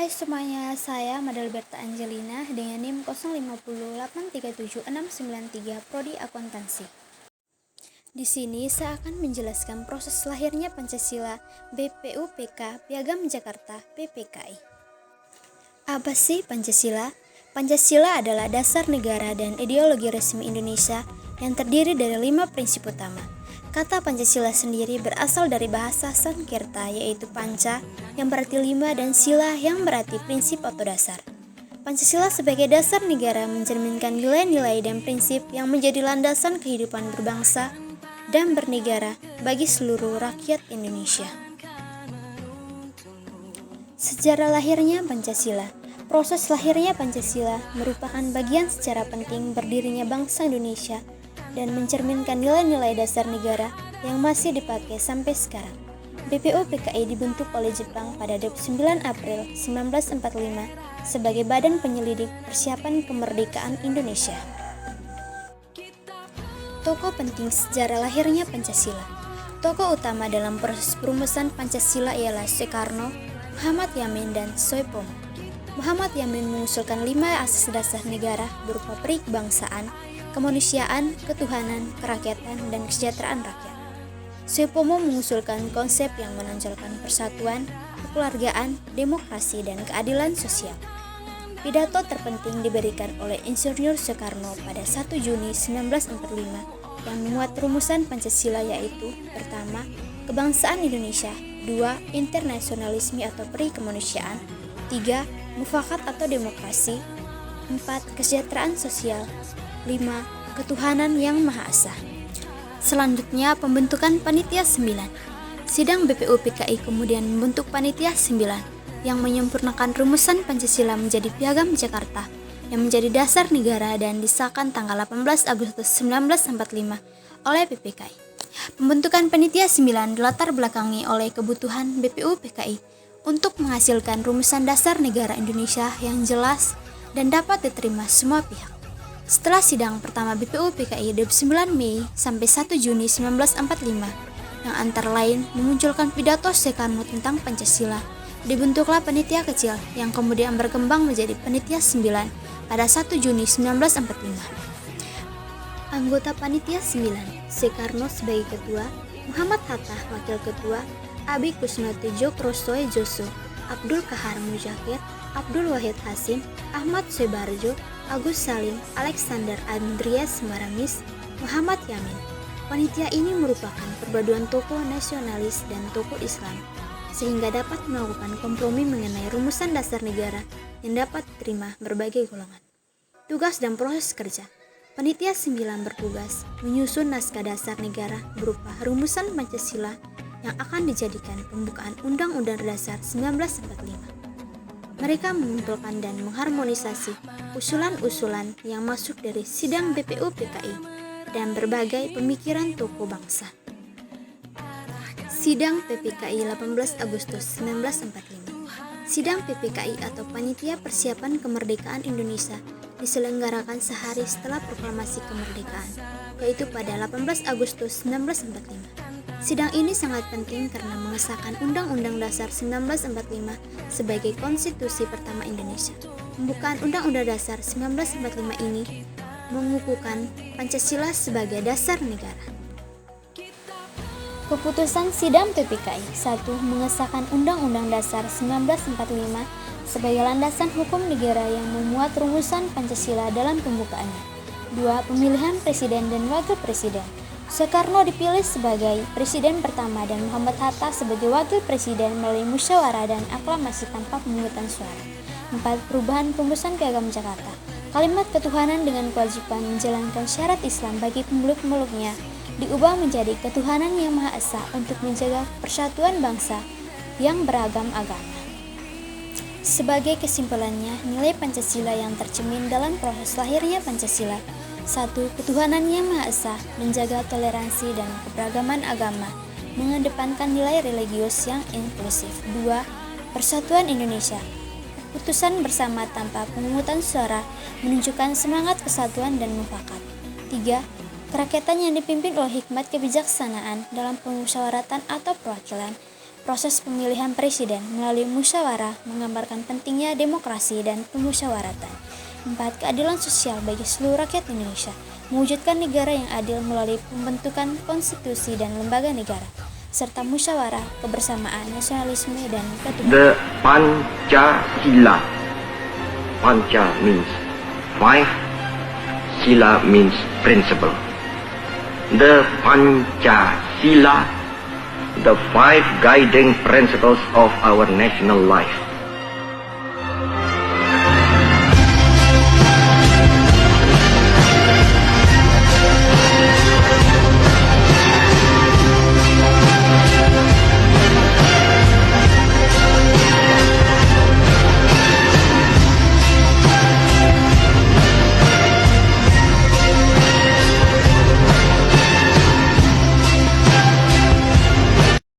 Hai semuanya, saya Madalberta Angelina dengan NIM 0508376993 Prodi Akuntansi. Di sini saya akan menjelaskan proses lahirnya Pancasila BPUPK Piagam Jakarta PPKI. Apa sih Pancasila? Pancasila adalah dasar negara dan ideologi resmi Indonesia yang terdiri dari 5 prinsip utama. Kata Pancasila sendiri berasal dari bahasa Sanskerta yaitu panca yang berarti 5 dan sila yang berarti prinsip atau dasar. Pancasila sebagai dasar negara mencerminkan nilai-nilai dan prinsip yang menjadi landasan kehidupan berbangsa dan bernegara bagi seluruh rakyat Indonesia. Sejarah lahirnya Pancasila. Proses lahirnya Pancasila merupakan bagian secara penting berdirinya bangsa Indonesia dan mencerminkan nilai-nilai dasar negara yang masih dipakai sampai sekarang. BPUPKI dibentuk oleh Jepang pada 9 April 1945 sebagai badan penyelidik persiapan kemerdekaan Indonesia. Tokoh penting sejarah lahirnya Pancasila. Tokoh utama dalam proses perumusan Pancasila ialah Soekarno, Muhammad Yamin, dan Soepomo. Muhammad Yamin mengusulkan 5 asas dasar negara berupa perikebangsaan, kemanusiaan, ketuhanan, kerakyatan, dan kesejahteraan rakyat. Soepomo mengusulkan konsep yang menonjolkan persatuan, kekeluargaan, demokrasi, dan keadilan sosial. Pidato terpenting diberikan oleh Insinyur Soekarno pada 1 Juni 1945 yang memuat rumusan Pancasila yaitu: pertama, kebangsaan Indonesia; 2, internasionalisme atau perikemanusiaan; 3, mufakat atau demokrasi; 4, kesejahteraan sosial; 5, ketuhanan yang Maha Esa. Selanjutnya, pembentukan Panitia 9. Sidang BPUPKI kemudian membentuk Panitia 9 yang menyempurnakan rumusan Pancasila menjadi Piagam Jakarta yang menjadi dasar negara dan disahkan tanggal 18 Agustus 1945 oleh PPKI. Pembentukan Panitia 9 dilatar belakangi oleh kebutuhan BPUPKI untuk menghasilkan rumusan dasar negara Indonesia yang jelas dan dapat diterima semua pihak. Setelah sidang pertama BPUPKI 9 Mei sampai 1 Juni 1945 yang antara lain memunculkan pidato Soekarno tentang Pancasila, dibentuklah panitia kecil yang kemudian berkembang menjadi Panitia 9 pada 1 Juni 1945. Anggota Panitia 9, Soekarno sebagai ketua, Muhammad Hatta wakil ketua, Abi Kusnatjo Krosoe Joso, Abdul Kahar Muzakir, Abdul Wahid Hasim, Ahmad Soebarjo, Agus Salim, Alexander Andreas Maramis, Muhammad Yamin. Panitia ini merupakan perpaduan tokoh nasionalis dan tokoh Islam, sehingga dapat melakukan kompromi mengenai rumusan dasar negara yang dapat diterima berbagai golongan. Tugas dan proses kerja. Panitia 9 bertugas menyusun naskah dasar negara berupa rumusan Pancasila yang akan dijadikan pembukaan Undang-Undang Dasar 1945. Mereka mengumpulkan dan mengharmonisasi usulan-usulan yang masuk dari sidang BPUPKI dan berbagai pemikiran tokoh bangsa. Sidang PPKI 18 Agustus 1945. Sidang PPKI atau Panitia Persiapan Kemerdekaan Indonesia diselenggarakan sehari setelah proklamasi kemerdekaan, yaitu pada 18 Agustus 1945. Sidang ini sangat penting karena mengesahkan Undang-Undang Dasar 1945 sebagai konstitusi pertama Indonesia. Pembukaan Undang-Undang Dasar 1945 ini mengukuhkan Pancasila sebagai dasar negara. Keputusan Sidang PPKI 1. Mengesahkan Undang-Undang Dasar 1945 sebagai landasan hukum negara yang memuat rumusan Pancasila dalam pembukaannya. 2. Pemilihan Presiden dan Wakil Presiden. Soekarno dipilih sebagai Presiden pertama dan Muhammad Hatta sebagai Wakil Presiden melalui musyawarah dan aklamasi tanpa pemungutan suara. 4. Perubahan Rumusan Piagam Jakarta. Kalimat ketuhanan dengan kewajiban menjalankan syarat Islam bagi pemeluk-pemeluknya diubah menjadi ketuhanan yang Maha Esa untuk menjaga persatuan bangsa yang beragam agama. Sebagai kesimpulannya, nilai Pancasila yang tercermin dalam proses lahirnya Pancasila: 1. Ketuhanan yang Maha Esa, menjaga toleransi dan keberagaman agama, mengedepankan nilai religius yang inklusif. 2. Persatuan Indonesia. Keputusan bersama tanpa pemungutan suara menunjukkan semangat kesatuan dan mufakat. 3. Kerakyatan yang dipimpin oleh hikmat kebijaksanaan dalam pemusyawaratan atau perwakilan. Proses pemilihan presiden melalui musyawarah menggambarkan pentingnya demokrasi dan pemusyawaratan. 4. Keadilan sosial bagi seluruh rakyat Indonesia, mewujudkan negara yang adil melalui pembentukan konstitusi dan lembaga negara, serta musyawarah, kebersamaan, nasionalisme, dan ketuhanan. The Pancasila. Panca means five, Sila means principle. The Pancasila, the five guiding principles of our national life.